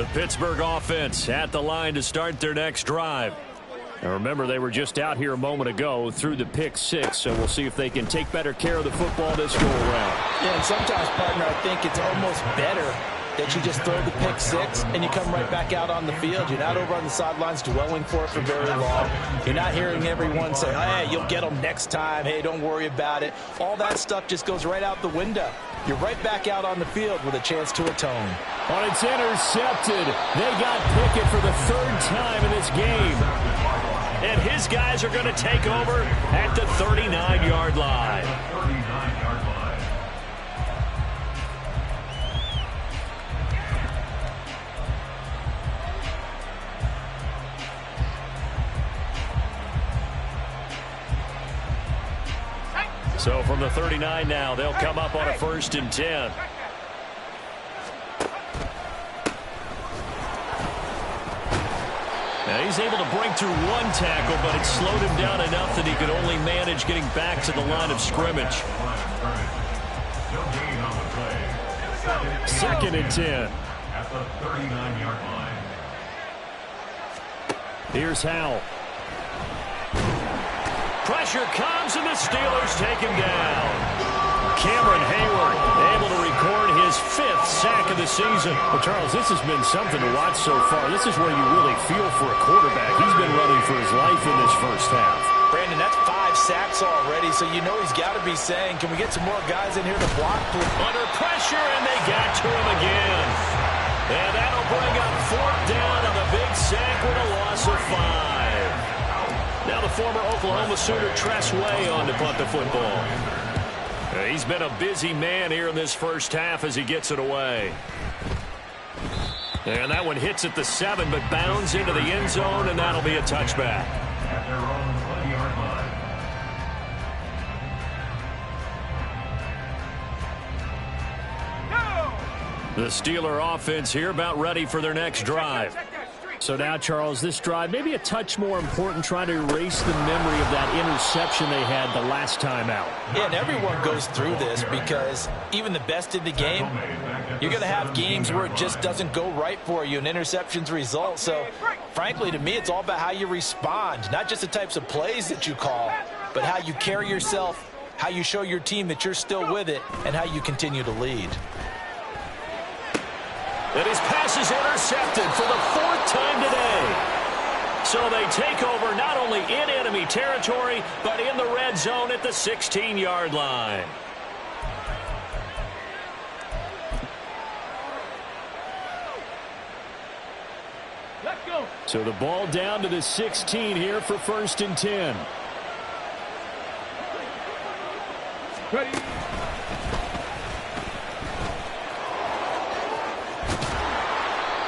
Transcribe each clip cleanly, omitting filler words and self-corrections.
The Pittsburgh offense at the line to start their next drive. Now remember, they were just out here a moment ago through the pick six, so we'll see if they can take better care of the football this go around. Yeah, and sometimes, partner, I think it's almost better that you just throw the pick six and you come right back out on the field. You're not over on the sidelines dwelling for it for very long. You're not hearing everyone say, hey, you'll get them next time. Hey, don't worry about it. All that stuff just goes right out the window. You're right back out on the field with a chance to atone. Oh, it's intercepted. They got Pickett for the third time in this game. And his guys are going to take over at the 39-yard line. So from the 39 now, they'll come up on a 1st and 10. Now he's able to break through one tackle, but it slowed him down enough that he could only manage getting back to the line of scrimmage. 2nd and 10. At the 39-yard line. Here's Howell. Pressure comes, and the Steelers take him down. Cameron Hayward able to record his 5th sack of the season. Well, Charles, this has been something to watch so far. This is where you really feel for a quarterback. He's been running for his life in this first half. Brandon, that's 5 sacks already, so you know he's got to be saying, can we get some more guys in here to block? Under pressure, and they got to him again. And that'll bring up 4th down on a big sack with a loss of 5. Now the former Oklahoma Sooner Tress Way on to punt the football. He's been a busy man here in this first half as he gets it away. And that one hits at the 7, but bounds into the end zone, and that'll be a touchback. At their own 20-yard line. The Steeler offense here about ready for their next drive. So now, Charles, this drive maybe a touch more important, trying to erase the memory of that interception they had the last time out. Yeah, and everyone goes through this because even the best in the game, you're going to have games where it just doesn't go right for you, and interceptions result. So, frankly, to me, it's all about how you respond, not just the types of plays that you call, but how you carry yourself, how you show your team that you're still with it, and how you continue to lead. And his pass is intercepted for the 4th time today. So they take over not only in enemy territory, but in the red zone at the 16-yard line. Let's go. So the ball down to the 16 here for 1st and 10. Ready.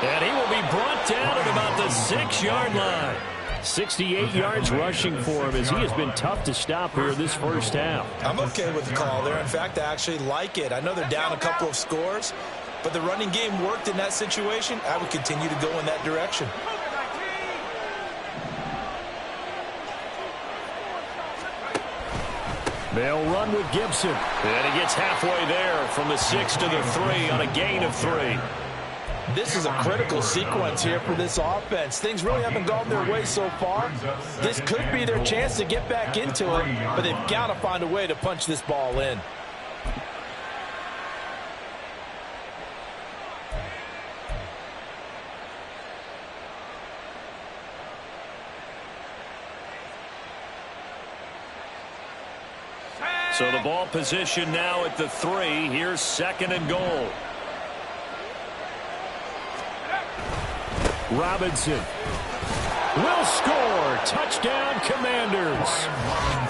And he will be brought down at about the 6-yard line. 68 yards rushing for him as he has been tough to stop here this first half. I'm okay with the call there. In fact, I actually like it. I know they're down a couple of scores, but the running game worked in that situation. I would continue to go in that direction. They'll run with Gibson. And he gets halfway there from the 6 to the 3 on a gain of 3. This is a critical sequence here for this offense. Things really haven't gone their way so far. This could be their chance to get back into it, but they've got to find a way to punch this ball in. So the ball position now at the 3. Here's 2nd and goal. Robinson will score. Touchdown, Commanders.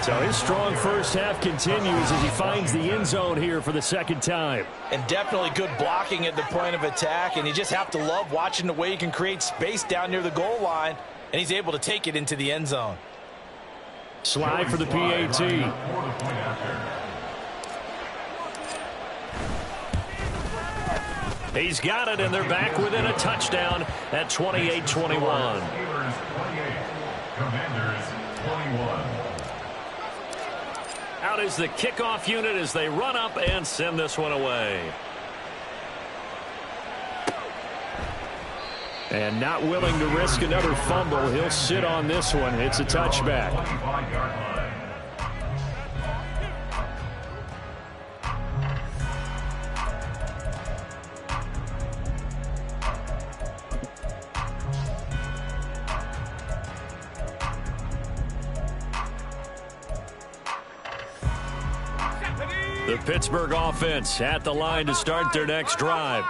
So his strong first half continues as he finds the end zone here for the 2nd time. And definitely good blocking at the point of attack, and you just have to love watching the way he can create space down near the goal line, and he's able to take it into the end zone. Slide for the PAT. He's got it, and they're back within a touchdown at 28-21. Commanders 21. Out is the kickoff unit as they run up and send this one away. And not willing to risk another fumble. He'll sit on this one. It's a touchback. 25-yard line. The Pittsburgh offense at the line to start their next drive.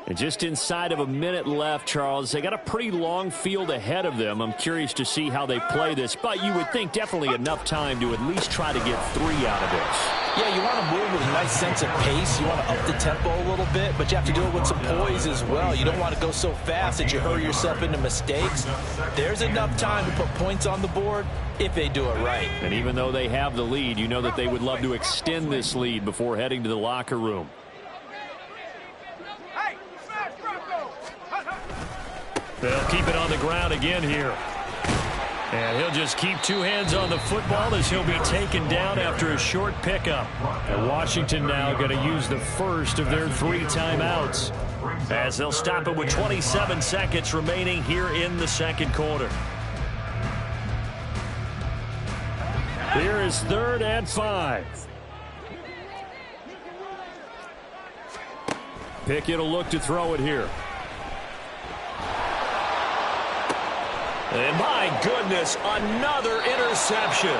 And just inside of a minute left, Charles. They got a pretty long field ahead of them. I'm curious to see how they play this, but you would think definitely enough time to at least try to get 3 out of this. Yeah, you want to move with a nice sense of pace. You want to up the tempo a little bit, but you have to do it with some poise as well. You don't want to go so fast that you hurry yourself into mistakes. There's enough time to put points on the board if they do it right. And even though they have the lead, you know that they would love to extend this lead before heading to the locker room. They'll keep it on the ground again here. And he'll just keep 2 hands on the football as he'll be taken down after a short pickup. And Washington now going to use the first of their 3 timeouts as they'll stop it with 27 seconds remaining here in the second quarter. Here is 3rd and 5. Pickett will look to throw it here. And my goodness, another interception.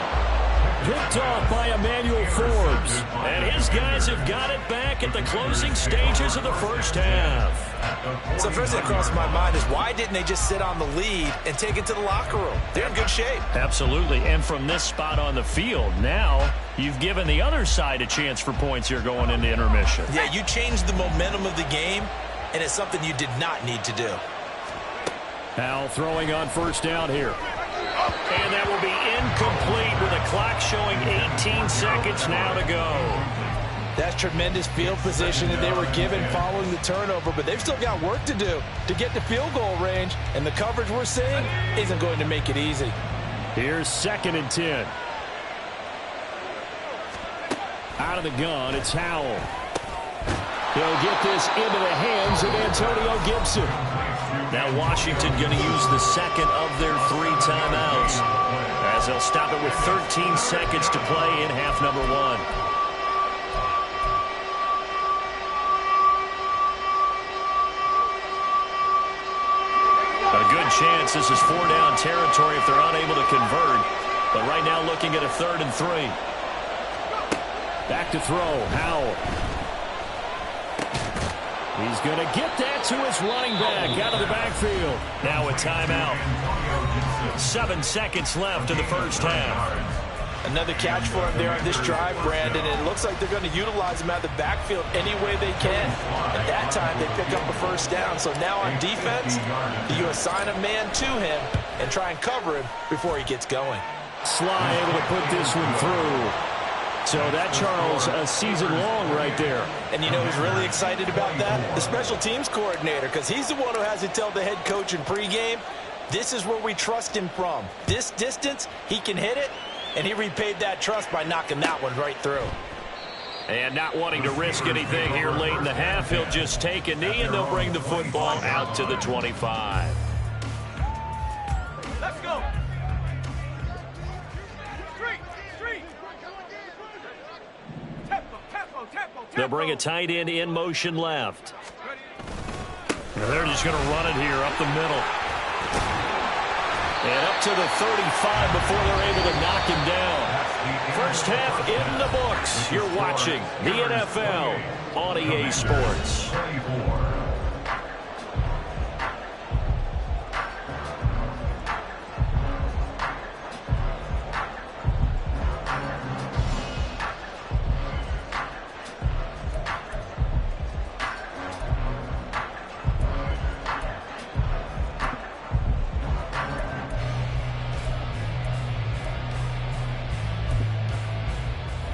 Picked off by Emmanuel Forbes. And his guys have got it back at the closing stages of the first half. So first thing that crossed my mind is why didn't they just sit on the lead and take it to the locker room? They're in good shape. Absolutely. And from this spot on the field, now you've given the other side a chance for points here going into intermission. Yeah, you changed the momentum of the game, and it's something you did not need to do. Now throwing on first down here. And that will be incomplete with a clock showing 18 seconds now to go. That's tremendous field position that they were given following the turnover, but they've still got work to do to get to field goal range, and the coverage we're seeing isn't going to make it easy. Here's 2nd and 10. Out of the gun, it's Howell. He'll get this into the hands of Antonio Gibson. Now Washington going to use the second of their 3 timeouts as they'll stop it with 13 seconds to play in half number 1. A good chance this is 4-down territory if they're unable to convert. But right now looking at a 3rd and 3. Back to throw, Howell. He's going to get that to his running back out of the backfield. Now a timeout. 7 seconds left in the first half. Another catch for him there on this drive, Brandon, and it looks like they're going to utilize him out of the backfield any way they can. At that time, they pick up a first down. So now on defense, you assign a man to him and try and cover him before he gets going. Sly able to put this one through. So that, Charles, a season long right there. And you know who's really excited about that? The special teams coordinator, because he's the one who has to tell the head coach in pregame, this is where we trust him from. This distance, he can hit it, and he repaid that trust by knocking that one right through. And not wanting to risk anything here late in the half, he'll just take a knee, and they'll bring the football out to the 25. Let's go. They'll bring a tight end in motion left. And they're just going to run it here up the middle. And up to the 35 before they're able to knock him down. First half in the books. You're watching the NFL on EA Sports.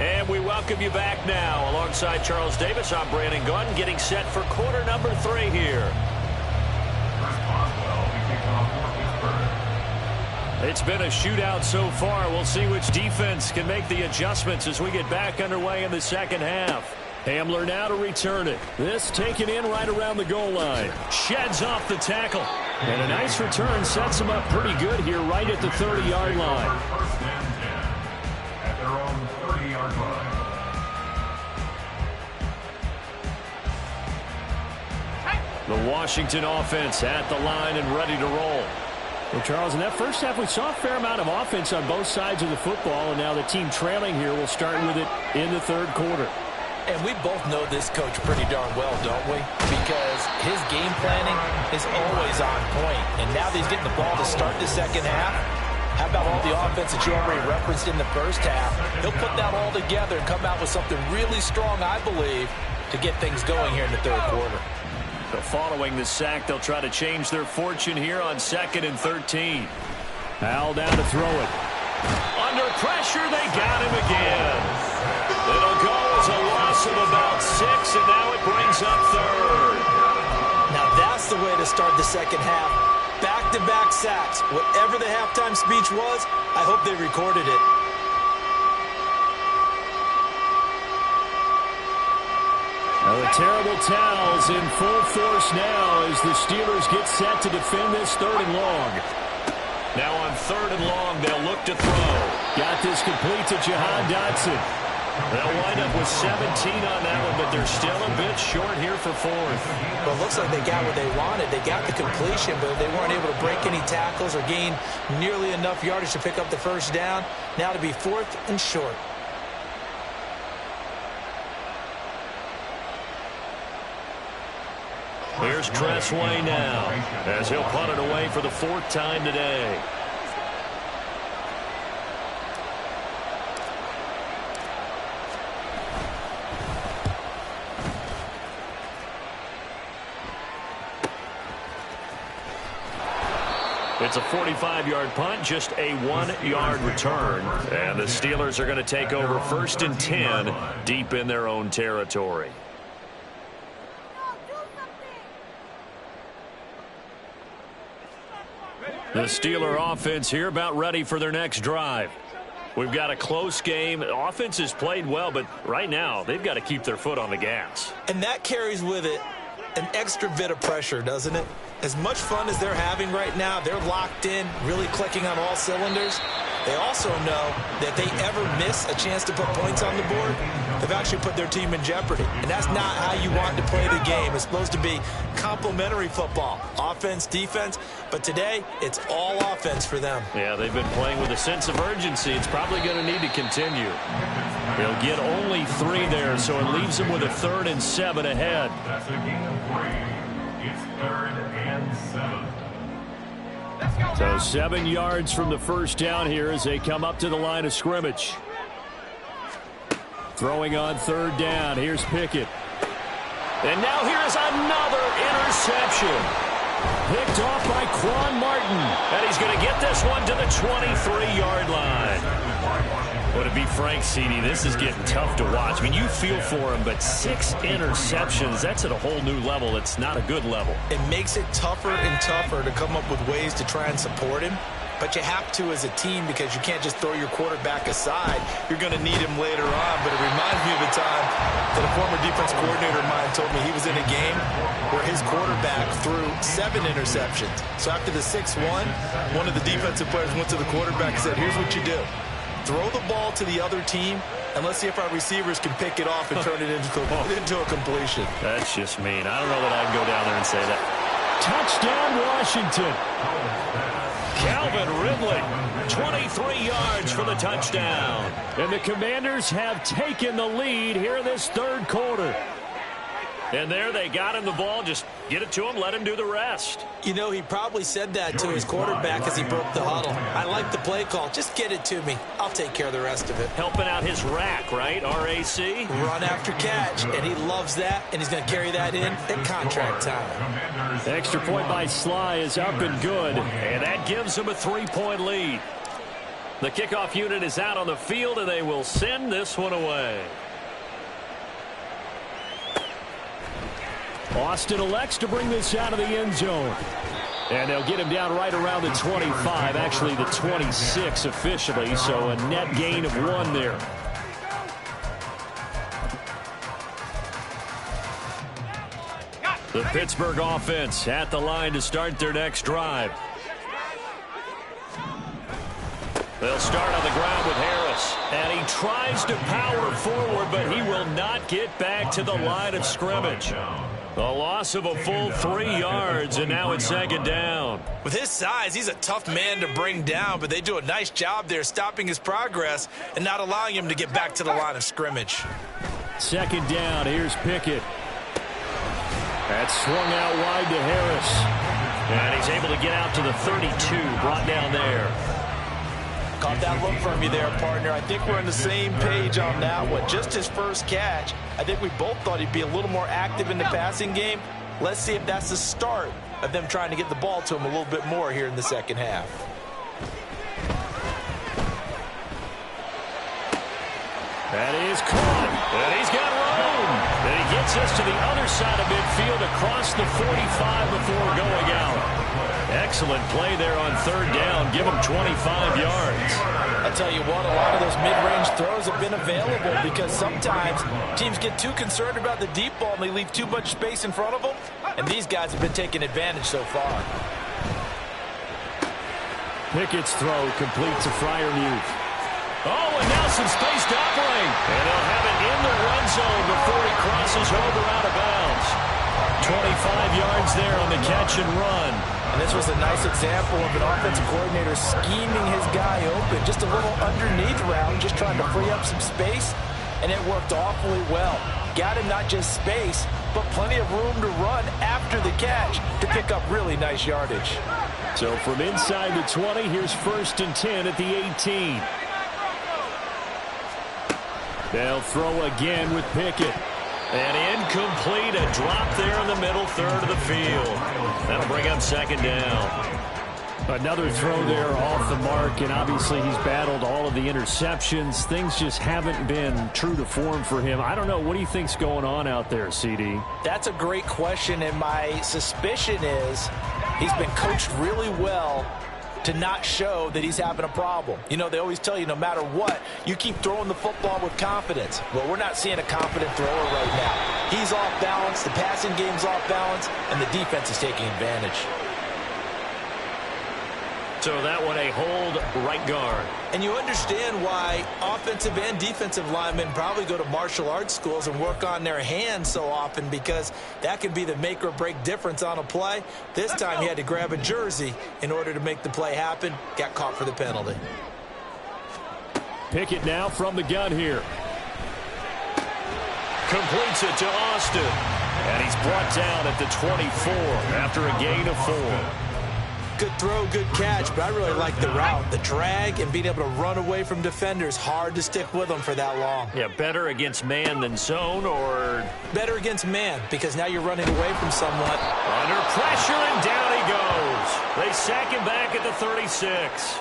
And we welcome you back now. Alongside Charles Davis, I'm Brandon Gunn, getting set for quarter number 3 here. It's been a shootout so far. We'll see which defense can make the adjustments as we get back underway in the second half. Hamler now to return it. This taken in right around the goal line. Sheds off the tackle. And a nice return sets them up pretty good here right at the 30-yard line. First and 10 at their own 30-yard line. The Washington offense at the line and ready to roll. Well, Charles, in that first half, we saw a fair amount of offense on both sides of the football, and now the team trailing here will start with it in the third quarter. And we both know this coach pretty darn well, don't we? Because his game planning is always on point. And now that he's getting the ball to start the second half, how about all the offense that you already referenced in the first half? He'll put that all together and come out with something really strong, I believe, to get things going here in the third quarter. So following the sack, they'll try to change their fortune here on 2nd and 13. Al down to throw it. Under pressure, they got him again. It'll go as a loss of about 6, and now it brings up third. Now that's the way to start the second half. Back-to-back sacks. Whatever the halftime speech was, I hope they recorded it. Now the terrible towels in full force now as the Steelers get set to defend this 3rd and long. Now on 3rd and long, they'll look to throw. Got this complete to Jahan Dotson. They'll wind up with 17 on that one, but they're still a bit short here for 4th. Well, it looks like they got what they wanted. They got the completion, but they weren't able to break any tackles or gain nearly enough yardage to pick up the first down. Now to be 4th and short. Here's Tressway now as he'll punt it away for the 4th time today. It's a 45-yard punt, just a 1-yard return. And the Steelers are going to take over 1st and 10 deep in their own territory. The Steeler offense here about ready for their next drive. We've got a close game. Offense has played well, but right now they've got to keep their foot on the gas. And that carries with it an extra bit of pressure, doesn't it? As much fun as they're having right now, they're locked in, really clicking on all cylinders. They also know that if they ever miss a chance to put points on the board, they've actually put their team in jeopardy. And that's not how you want to play the game. It's supposed to be complementary football, offense, defense. But today, it's all offense for them. Yeah, they've been playing with a sense of urgency. It's probably going to need to continue. They'll get only 3 there, so it leaves them with a 3rd and 7 ahead. That's a gain of 3. It's 3rd and 7. So 7 yards from the first down here as they come up to the line of scrimmage. Throwing on 3rd down. Here's Pickett. And now here's another interception. Picked off by Quan Martin. And he's going to get this one to the 23-yard line. Would it be Frank Seedy? This is getting tough to watch. I mean, you feel for him, but 6 interceptions, that's at a whole new level. It's not a good level. It makes it tougher and tougher to come up with ways to try and support him. But you have to as a team because you can't just throw your quarterback aside. You're going to need him later on. But it reminds me of a time that a former defense coordinator of mine told me he was in a game where his quarterback threw 7 interceptions. So after the 6-1, one of the defensive players went to the quarterback and said, here's what you do. Throw the ball to the other team, and let's see if our receivers can pick it off and turn it into a completion. That's just mean. I don't know that I'd go down there and say that. Touchdown, Washington. Calvin Ridley, 23 yards for the touchdown. And the Commanders have taken the lead here in this 3rd quarter. And there they got him the ball. Just get it to him, let him do the rest. You know, he probably said that to his quarterback as he broke the huddle. I like the play call. Just get it to me. I'll take care of the rest of it. Helping out his rack, right? RAC? Run after catch, and he loves that, and he's going to carry that in at contract time. Extra point by Sly is up and good, and that gives him a 3-point lead. The kickoff unit is out on the field, and they will send this one away. Austin elects to bring this out of the end zone. And they'll get him down right around the 25, actually the 26 officially, so a net gain of 1 there. The Pittsburgh offense at the line to start their next drive. They'll start on the ground with Harris. And he tries to power forward, but he will not get back to the line of scrimmage. A loss of a full 3 yards, and now it's second down. With his size, he's a tough man to bring down, but they do a nice job there stopping his progress and not allowing him to get back to the line of scrimmage. Second down, here's Pickett. That's swung out wide to Harris. And he's able to get out to the 32, brought down there. Caught that look from you there, partner. I think we're on the same page on that one. Just his first catch. I think we both thought he'd be a little more active in the passing game. Let's see if that's the start of them trying to get the ball to him a little bit more here in the second half. That is caught. And he's got room. And he gets us to the other side of midfield across the 45 before going out. Excellent play there on third down. Give him 25 yards. I tell you what, a lot of those mid-range throws have been available because sometimes teams get too concerned about the deep ball and they leave too much space in front of them. And these guys have been taking advantage so far. Pickett's throw complete to Freiermuth. Oh, and now some space to operate. And they'll have it in the red zone before he crosses over out of bounds. 25 yards there on the catch and run. And this was a nice example of an offensive coordinator scheming his guy open. Just a little underneath route, just trying to free up some space. And it worked awfully well. Got him not just space, but plenty of room to run after the catch to pick up really nice yardage. So from inside the 20, here's 1st and 10 at the 18. They'll throw again with Pickett. And incomplete, a drop there in the middle third of the field. That'll bring up second down. Another throw there off the mark, and obviously he's battled all of the interceptions. Things just haven't been true to form for him. I don't know. What do you think's going on out there, CD? That's a great question, and my suspicion is he's been coached really well to not show that he's having a problem. You know, they always tell you no matter what, you keep throwing the football with confidence. Well, we're not seeing a confident thrower right now. He's off balance, the passing game's off balance, and the defense is taking advantage. So that one a hold right guard. And you understand why offensive and defensive linemen probably go to martial arts schools and work on their hands so often, because that can be the make or break difference on a play. This time he had to grab a jersey in order to make the play happen. Got caught for the penalty. Pickett now from the gun here. Completes it to Austin. And he's brought down at the 24 after a gain of 4. Good throw, good catch, but I really like the route. The drag and being able to run away from defenders. Hard to stick with them for that long. Yeah, better against man than zone, or? Better against man, because now you're running away from someone. Under pressure, and down he goes. They sack him back at the 36.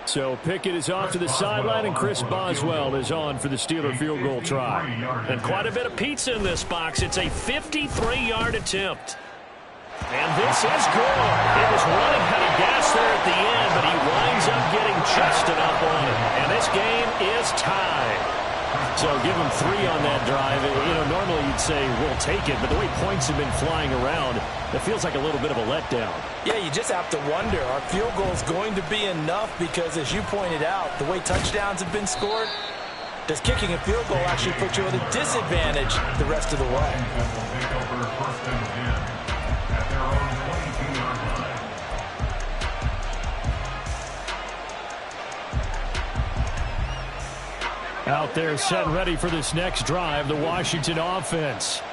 So Pickett is off to the sideline, and Chris Boswell is on for the Steeler field goal try. And quite a bit of pizza in this box. It's a 53-yard attempt. And this is good. It was running out of gas there at the end, but he winds up getting just enough on it. And this game is tied. So give him 3 on that drive. You know, normally you'd say we'll take it, but the way points have been flying around, it feels like a little bit of a letdown. Yeah, you just have to wonder, are field goals going to be enough? Because as you pointed out, the way touchdowns have been scored, does kicking a field goal actually put you at a disadvantage the rest of the way? Out there set and ready for this next drive, the Washington offense.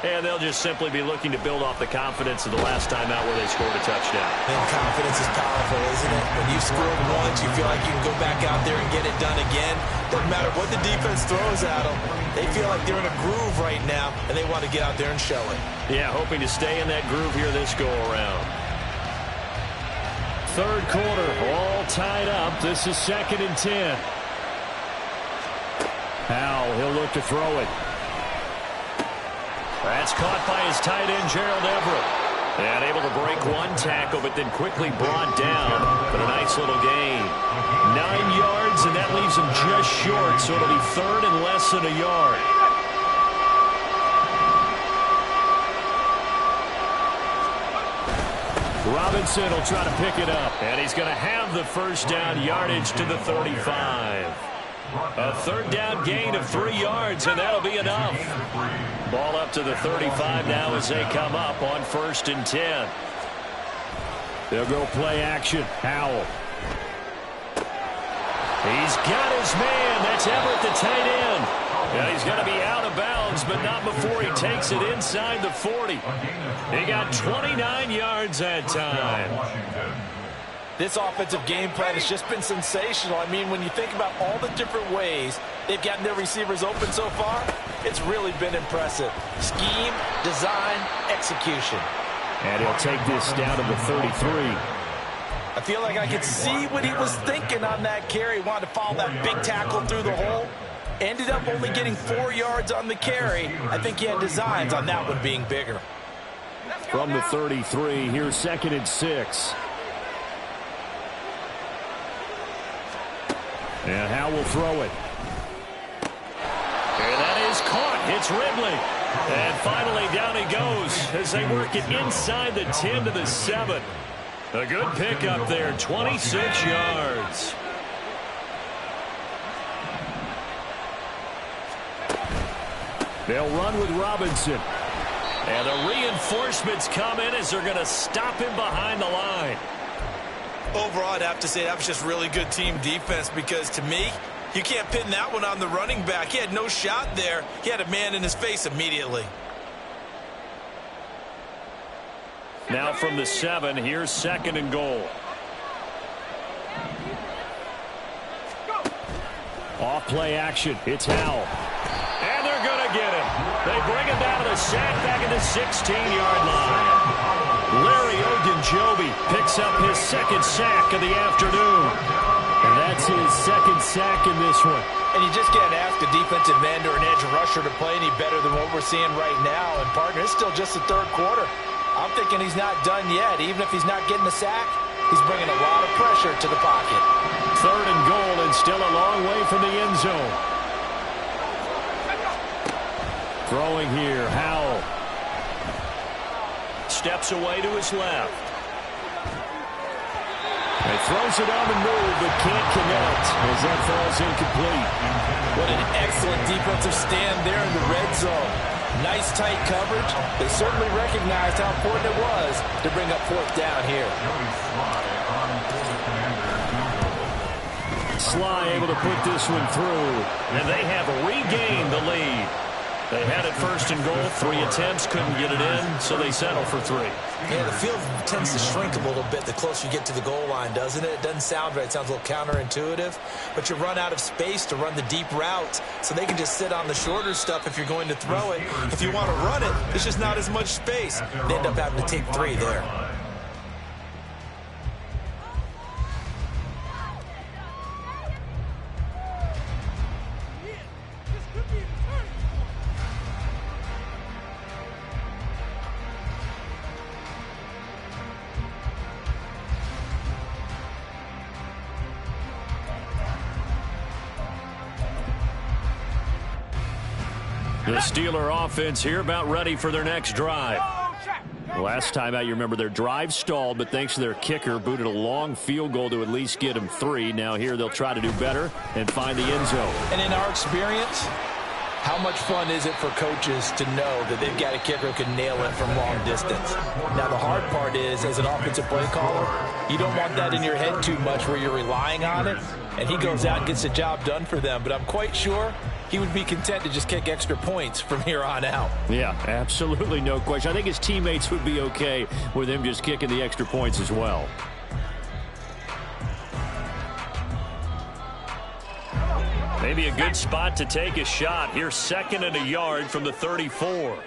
And they'll just simply be looking to build off the confidence of the last time out where they scored a touchdown. And confidence is powerful, isn't it? When you've scored once, you feel like you can go back out there and get it done again. Doesn't matter what the defense throws at them. They feel like they're in a groove right now, and they want to get out there and show it. Yeah, hoping to stay in that groove here this go-around. Third quarter, all tied up. This is 2nd and 10. Howell, he'll look to throw it. That's caught by his tight end, Gerald Everett. And able to break one tackle, but then quickly brought down. But a nice little gain. 9 yards, and that leaves him just short, so it'll be 3rd and less than a yard. Robinson will try to pick it up, and he's going to have the first down yardage to the 35. A third down gain of 3 yards, and that'll be enough. Ball up to the 35 now as they come up on 1st and 10. They'll go play action. Howell. He's got his man. That's Everett, the tight end. Yeah, he's going to be out of bounds, but not before he takes it inside the 40. He got 29 yards that time. This offensive game plan has just been sensational. I mean, when you think about all the different ways they've gotten their receivers open so far, it's really been impressive. Scheme, design, execution. And he'll take this down to the 33. I feel like I could see what he was thinking on that carry. He wanted to follow that big tackle through the hole. Ended up only getting 4 yards on the carry. I think he had designs on that one being bigger. From the 33, here's 2nd and 6. And Howe will throw it. And that is caught. It's Ridley. And finally down he goes as they work it inside the 10 to the 7. A good pickup there, 26 yards. They'll run with Robinson. And the reinforcements come in as they're going to stop him behind the line. Overall, I'd have to say that was just really good team defense because, to me, you can't pin that one on the running back. He had no shot there. He had a man in his face immediately. Now from the 7, here's 2nd and goal. Off play action. It's Howell. And they're going to get him. They bring him down to the sack back at the 16-yard line. Larry Ogunjobi picks up his 2nd sack of the afternoon. And that's his 2nd sack in this one. And you just can't ask a defensive end or an edge rusher to play any better than what we're seeing right now. And, partner, it's still just the 3rd quarter. I'm thinking he's not done yet. Even if he's not getting the sack, he's bringing a lot of pressure to the pocket. 3rd and goal and still a long way from the end zone. Throwing here, Howell. Steps away to his left. He throws it on the move, but can't connect as that falls incomplete. What an excellent defensive stand there in the red zone. Nice tight coverage. They certainly recognized how important it was to bring up 4th down here. Sly able to put this one through, and they have regained the lead. They had it 1st and goal. 3 attempts, couldn't get it in, so they settle for 3. Yeah, the field tends to shrink a little bit the closer you get to the goal line, doesn't it? It doesn't sound right. It sounds a little counterintuitive. But you run out of space to run the deep routes, so they can just sit on the shorter stuff if you're going to throw it. If you want to run it, there's just not as much space. They end up having to take 3 there. The Steeler offense here about ready for their next drive. Last time out, you remember their drive stalled, but thanks to their kicker, booted a long field goal to at least get them 3. Now here they'll try to do better and find the end zone. And in our experience, how much fun is it for coaches to know that they've got a kicker who can nail it from long distance? Now, the hard part is, as an offensive play caller, you don't want that in your head too much where you're relying on it, and he goes out and gets the job done for them. But I'm quite sure he would be content to just kick extra points from here on out. Yeah, absolutely no question. I think his teammates would be okay with him just kicking the extra points as well. Maybe a good spot to take a shot. Here's 2nd and a yard from the 34.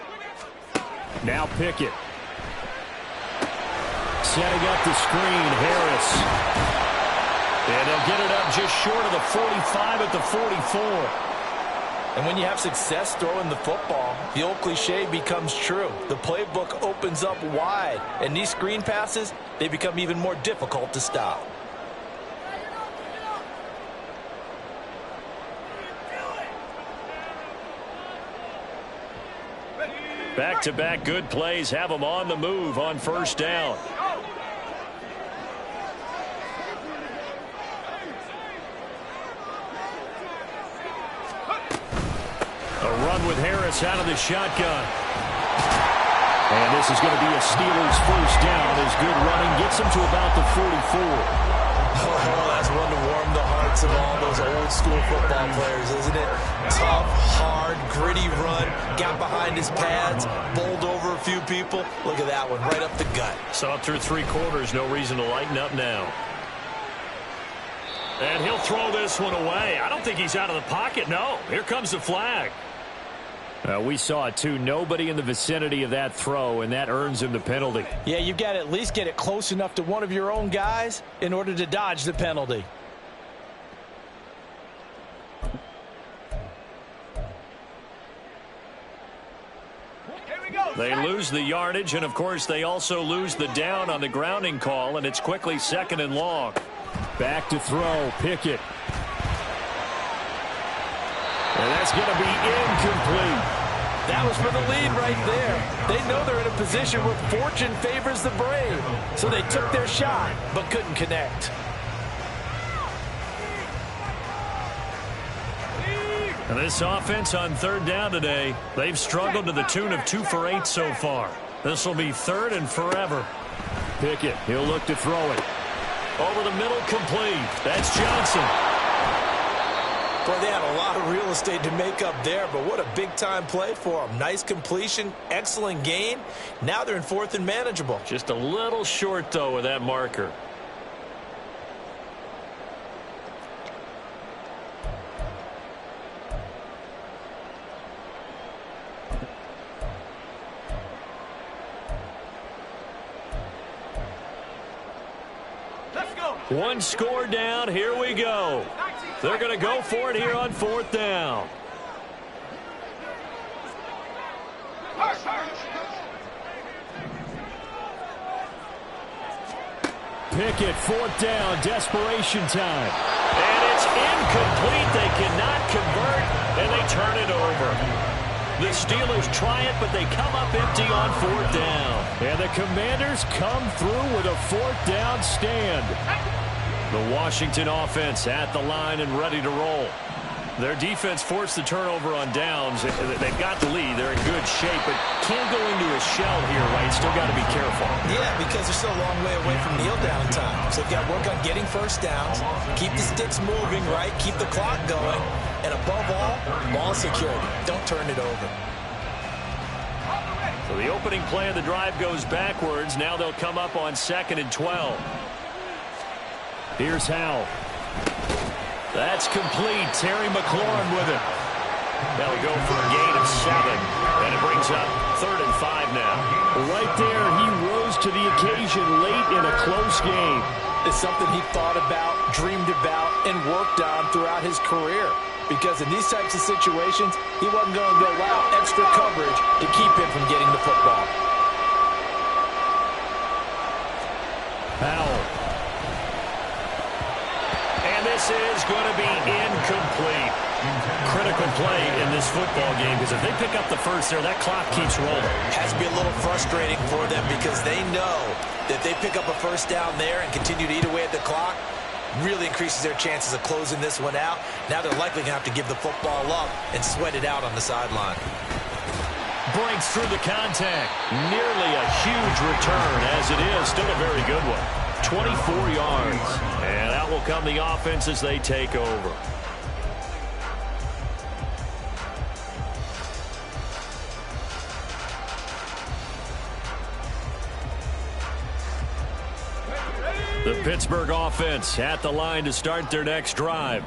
Now Pickett. Setting up the screen, Harris. And they'll get it up just short of the 45 at the 44. And when you have success throwing the football, the old cliche becomes true. The playbook opens up wide, and these screen passes, they become even more difficult to stop. Back-to-back good plays have them on the move on 1st down. They'll run with Harris out of the shotgun. And this is going to be a Steelers first down as good running gets them to about the 44. Oh, that's one to warm the hearts of all those old school football players, isn't it? Tough, hard, gritty run. Got behind his pads, bowled over a few people. Look at that one, right up the gut. Saw it through 3 quarters. No reason to lighten up now. And he'll throw this one away. I don't think he's out of the pocket. No, here comes the flag. We saw it, too. Nobody in the vicinity of that throw, and that earns him the penalty. Yeah, you've got to at least get it close enough to one of your own guys in order to dodge the penalty. They lose the yardage, and, of course, they also lose the down on the grounding call, and it's quickly 2nd and long. Back to throw, Pickett. And that's going to be incomplete. That was for the lead right there. They know they're in a position where fortune favors the brave. So they took their shot, but couldn't connect. And this offense on 3rd down today, they've struggled to the tune of 2 for 8 so far. This will be 3rd and forever. Pickett, he'll look to throw it. Over the middle, complete. That's Johnson. Boy, they had a lot of real estate to make up there, but what a big-time play for them. Nice completion, excellent gain. Now they're in 4th and manageable. Just a little short, though, with that marker. Let's go. 1 score down. Here we go. They're going to go for it here on 4th down. Pickett, 4th down, desperation time. And it's incomplete. They cannot convert, and they turn it over. The Steelers try it, but they come up empty on 4th down. And the Commanders come through with a 4th down stand. The Washington offense at the line and ready to roll. Their defense forced the turnover on downs. They've got the lead. They're in good shape, but can't go into a shell here, right? Still got to be careful. Yeah, because they're still a long way away from kneel down time. So they've got to work on getting first downs, keep the sticks moving, right? Keep the clock going. And above all, ball security. Don't turn it over. So the opening play of the drive goes backwards. Now they'll come up on 2nd and 12. Here's Howell. That's complete. Terry McLaurin with it. They'll go for a gain of 7. And it brings up 3rd and 5 now. Right there, he rose to the occasion late in a close game. It's something he thought about, dreamed about, and worked on throughout his career. Because in these types of situations, he wasn't going to allow extra coverage to keep him from getting the football. Howell. And this is going to be incomplete. Critical play in this football game, because if they pick up the first there, that clock keeps rolling. Has to be a little frustrating for them because they know that they pick up a first down there and continue to eat away at the clock, really increases their chances of closing this one out. Now they're likely going to have to give the football up and sweat it out on the sideline. Breaks through the contact. Nearly a huge return as it is. Still a very good one. 24 yards. And out will come the offense as they take over. The Pittsburgh offense at the line to start their next drive.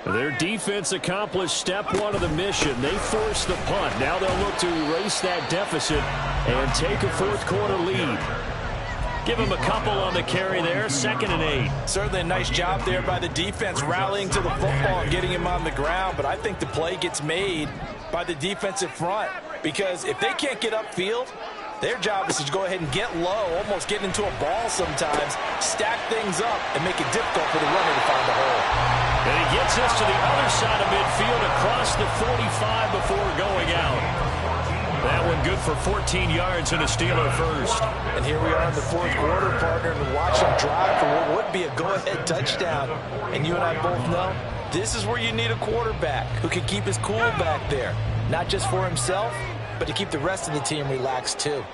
Their defense accomplished step 1 of the mission. They forced the punt. Now they'll look to erase that deficit and take a 4th quarter lead. Give them a couple on the carry there. 2nd and 8. Certainly a nice job there by the defense rallying to the football and getting him on the ground. But I think the play gets made by the defensive front. Because if they can't get upfield, their job is to go ahead and get low, almost get into a ball sometimes, stack things up, and make it difficult for the runner to find a hole. And he gets us to the other side of midfield across the 45 before going out. That one good for 14 yards and a Steeler first. And here we are in the 4th quarter, partner, and watch him drive for what would be a go-ahead touchdown. And you and I both know this is where you need a quarterback who can keep his cool back there. not just for himself, but to keep the rest of the team relaxed too.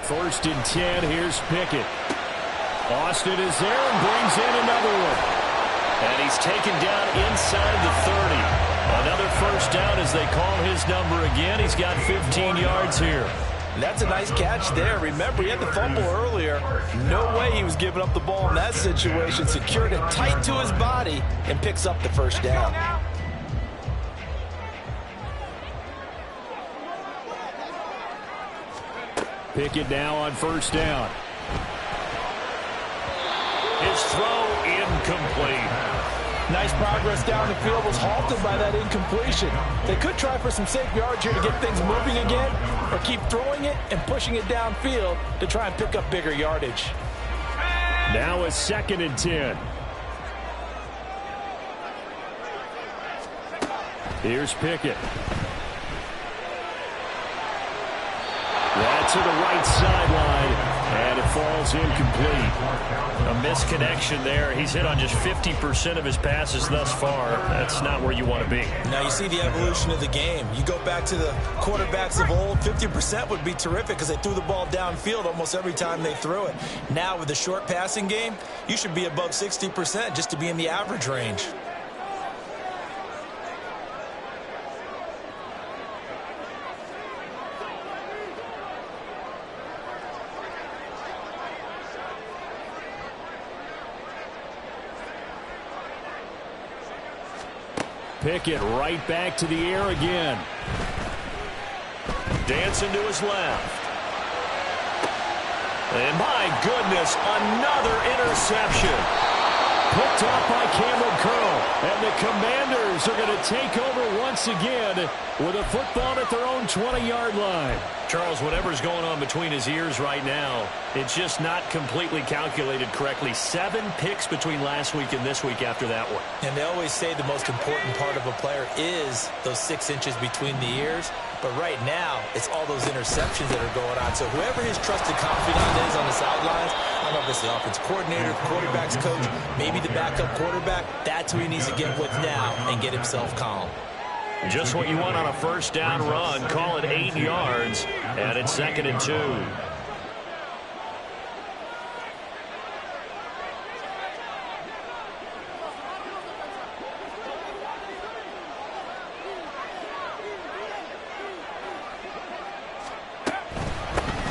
1st and 10, here's Pickett. Austin is there and brings in another one. And he's taken down inside the 30. Another 1st down as they call his number again. He's got 15 yards here. And that's a nice catch there. Remember, he had the fumble earlier. No way he was giving up the ball in that situation. Secured it tight to his body and picks up the 1st down. Pickett now on 1st down. His throw incomplete. Nice progress down the field, was halted by that incompletion. They could try for some safe yards here to get things moving again, or keep throwing it and pushing it downfield to try and pick up bigger yardage. Now a 2nd and 10. Here's Pickett. That's to the right sideline, and it falls incomplete. A misconnection there. He's hit on just 50% of his passes thus far. That's not where you want to be. Now you see the evolution of the game. You go back to the quarterbacks of old, 50% would be terrific because they threw the ball downfield almost every time they threw it. Now with the short passing game, you should be above 60% just to be in the average range. Pickett right back to the air again. Dancing to his left. And my goodness, another interception. Picked off by Cameron Curl. And the Commanders are going to take over once again with a football at their own 20-yard line. Charles, whatever's going on between his ears right now, it's just not completely calculated correctly. 7 picks between last week and this week after that one. And they always say the most important part of a player is those 6 inches between the ears. But right now, it's all those interceptions that are going on. So whoever his trusted confidant is on the sidelines, I don't know if it's the offensive coordinator, the quarterback's coach, maybe the backup quarterback, that's who he needs to get with now and get himself calm. Just what you want on a 1st down run. Call it 8 yards, and it's 2nd and 2.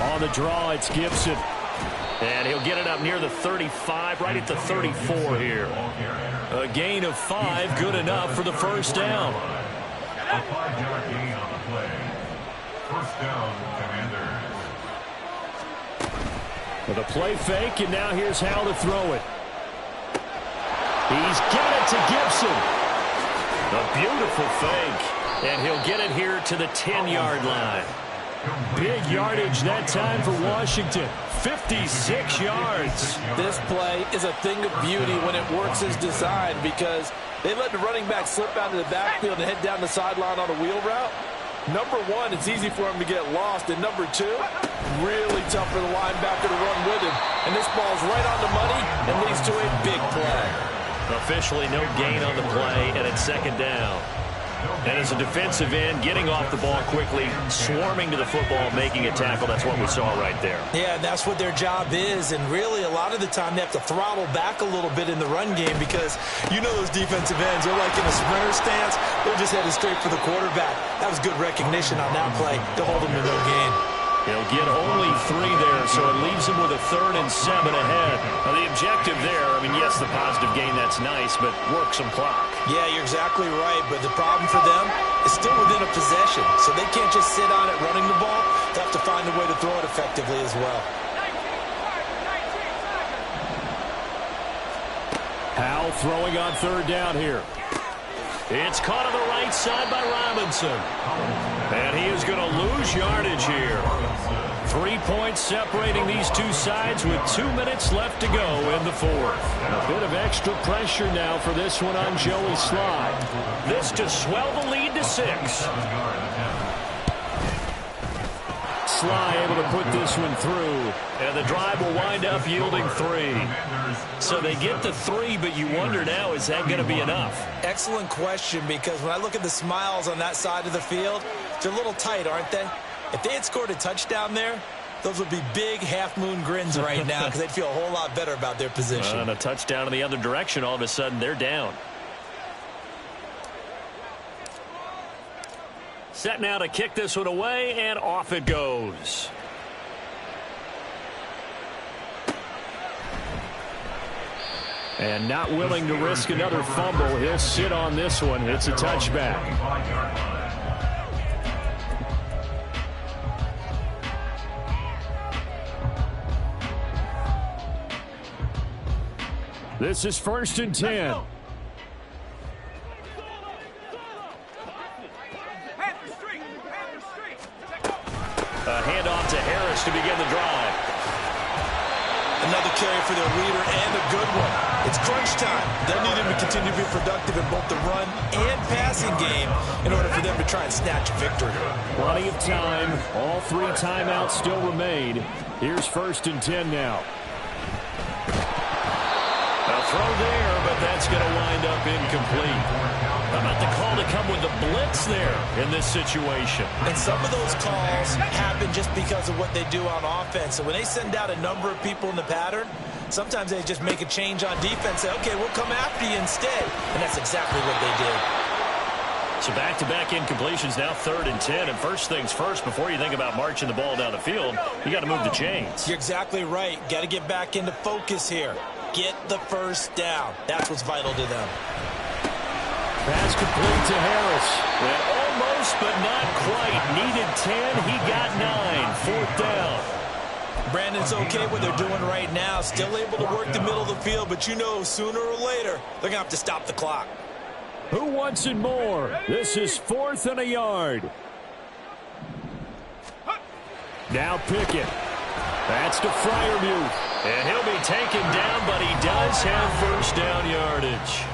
On the draw, it's Gibson. And he'll get it up near the 35, right at the 34 here. A gain of 5, good enough for the 1st down. A 5-yard gain on the play. 1st down, Commanders. With a play fake, and now here's how to throw it. He's got it to Gibson. A beautiful fake. And he'll get it here to the 10-yard line. Big yardage that time for Washington. 56 yards. This play is a thing of beauty when it works as designed because they let the running back slip out of the backfield and head down the sideline on a wheel route. Number one, it's easy for him to get lost. And number two, really tough for the linebacker to run with him. And this ball's right on the money and leads to a big play. Officially no gain on the play, and it's 2nd down. And as a defensive end, getting off the ball quickly, swarming to the football, making a tackle, that's what we saw right there. Yeah, that's what their job is. And really, a lot of the time, they have to throttle back a little bit in the run game because you know those defensive ends, they're like in a sprinter stance. They're just headed straight for the quarterback. That was good recognition on that play to hold them to no gain. He'll get only 3 there, so it leaves him with a 3rd and 7 ahead. Now, the objective there, I mean, yes, the positive gain, that's nice, but work some clock. Yeah, you're exactly right, but the problem for them is still within a possession, so they can't just sit on it running the ball. They have to find a way to throw it effectively as well. Howell throwing on 3rd down here. It's caught on the right side by Robinson. And he is going to lose yardage here. 3 points separating these two sides with 2 minutes left to go in the 4th. A bit of extra pressure now for this one on Joey Slye. This to swell the lead to 6. Slye able to put this one through. And And the drive will wind up yielding 3. So they get the 3, but you wonder now, is that going to be enough? Excellent question, because when I look at the smiles on that side of the field, they're a little tight, aren't they? If they had scored a touchdown there, those would be big half-moon grins right now because they'd feel a whole lot better about their position. And a touchdown in the other direction, all of a sudden they're down. Set now to kick this one away, and off it goes. And not willing to risk another fumble. He'll sit on this one. It's a touchback. This is 1st and 10. A handoff to Harris to begin the drive. Another carry for their leader, and a good one. It's crunch time. They'll need him to continue to be productive in both the run and passing game in order for them to try and snatch a victory. Plenty of time. All 3 timeouts still remain. Here's 1st and 10 now. A throw there, but that's going to wind up incomplete. How about the call to come with the blitz there in this situation? And some of those calls happen just because of what they do on offense. So when they send out a number of people in the pattern, sometimes they just make a change on defense, say, okay, we'll come after you instead. And that's exactly what they did. So back-to-back incompletions, now 3rd and 10. And first things first, before you think about marching the ball down the field, you got to move the chains. You're exactly right. Got to get back into focus here. Get the first down. That's what's vital to them. Pass complete to Harris. And almost, but not quite. Needed 10. He got 9. 4th down. Brandon's okay what they're doing right now. Still able to work the middle of the field, but you know sooner or later they're going to have to stop the clock. Who wants it more? This is 4th and a yard. Now Pickett. That's to Freiermuth. And he'll be taken down, but he does have first down yardage.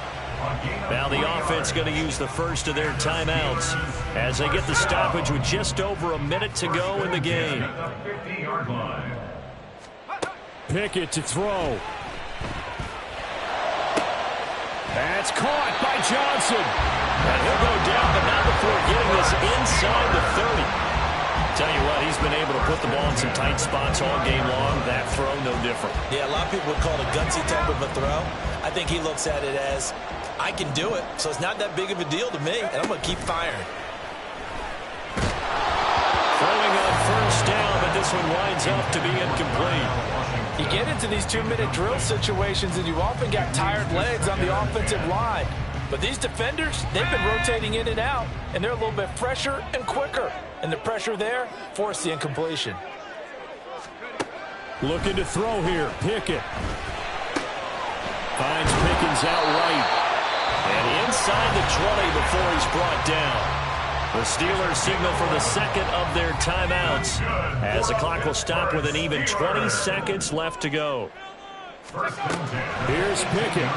Now the offense going to use the first of their timeouts as they get the stoppage with just over a minute to go in the game. Pickett to throw. That's caught by Johnson. And he'll go down, but not before getting this inside the 30. Tell you what, he's been able to put the ball in some tight spots all game long. That throw, no different. Yeah, a lot of people would call it a gutsy type of a throw. I think he looks at it as, I can do it, so it's not that big of a deal to me, and I'm going to keep firing. Throwing on first down, but this one winds up to be incomplete. You get into these 2-minute drill situations, and you often got tired legs on the offensive line. But these defenders, they've been rotating in and out, and they're a little bit fresher and quicker. And the pressure there forced the incompletion. Looking to throw here. Pickett. Finds Pickens out right. And inside the 20 before he's brought down. The Steelers signal for the second of their timeouts as the clock will stop with an even 20 seconds left to go. Here's Pickett.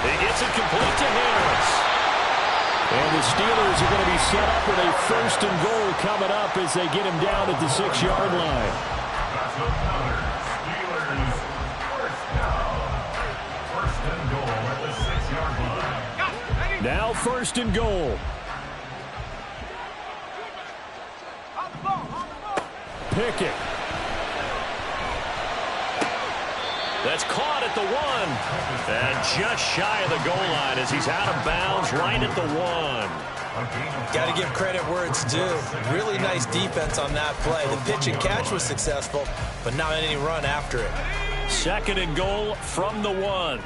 He gets it complete to Harris. And the Steelers are going to be set up with a 1st and goal coming up as they get him down at the 6-yard line. That's another Steelers first down. 1st and goal at the 6-yard line. Now 1st and goal. Pickett. That's caught at the 1. And just shy of the goal line as he's out of bounds right at the 1. Got to give credit where it's due. Really nice defense on that play. The pitch and catch was successful, but not any run after it. 2nd and goal from the 1.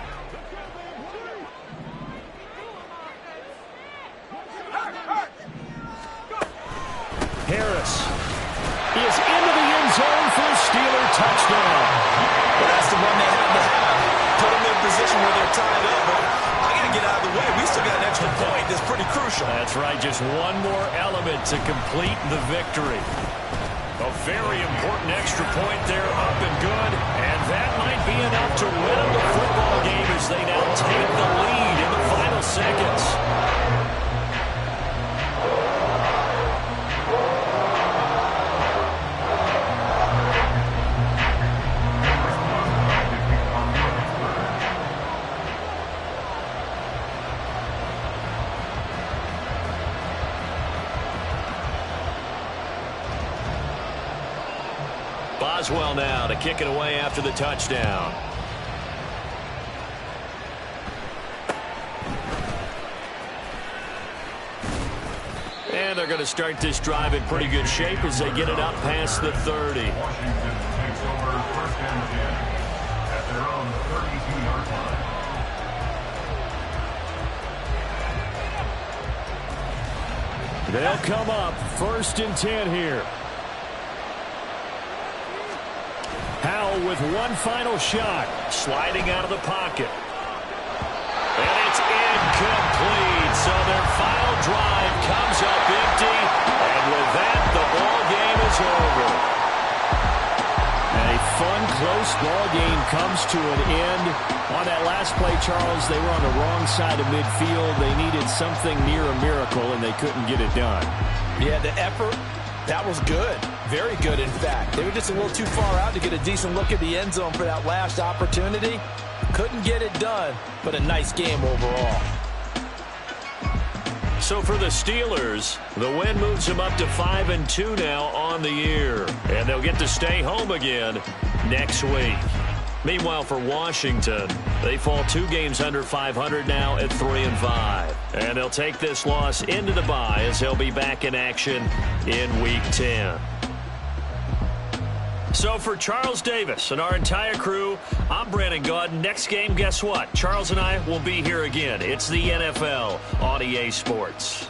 Harris is into the end zone for a Steeler touchdown. Well, that's the one they had to have. Put them in a position where they're tied up. But I got to get out of the way. We still got an extra point. That's pretty crucial. That's right. Just one more element to complete the victory. A very important extra point there, up and good. And that might be enough to win them the football game as they now take the lead in the final seconds. Boswell now to kick it away after the touchdown. And they're going to start this drive in pretty good shape as they get it up past the 30. Washington takes over first and 10 at their own 32-yard line. They'll come up first and 10 here. Howell with one final shot. Sliding out of the pocket. And it's incomplete. So their final drive comes up empty. And with that, the ball game is over. A fun, close ball game comes to an end. On that last play, Charles, they were on the wrong side of midfield. They needed something near a miracle, and they couldn't get it done. Yeah, the effort, that was good. Very good, in fact. They were just a little too far out to get a decent look at the end zone for that last opportunity. Couldn't get it done, but a nice game overall. So for the Steelers, the win moves them up to 5-2 now on the year. And they'll get to stay home again next week. Meanwhile, for Washington, they fall 2 games under 500 now at 3-5. And they'll take this loss into the bye as they'll be back in action in Week 10. So for Charles Davis and our entire crew, I'm Brandon Gaudin. Next game, guess what? Charles and I will be here again. It's the NFL on EA Sports.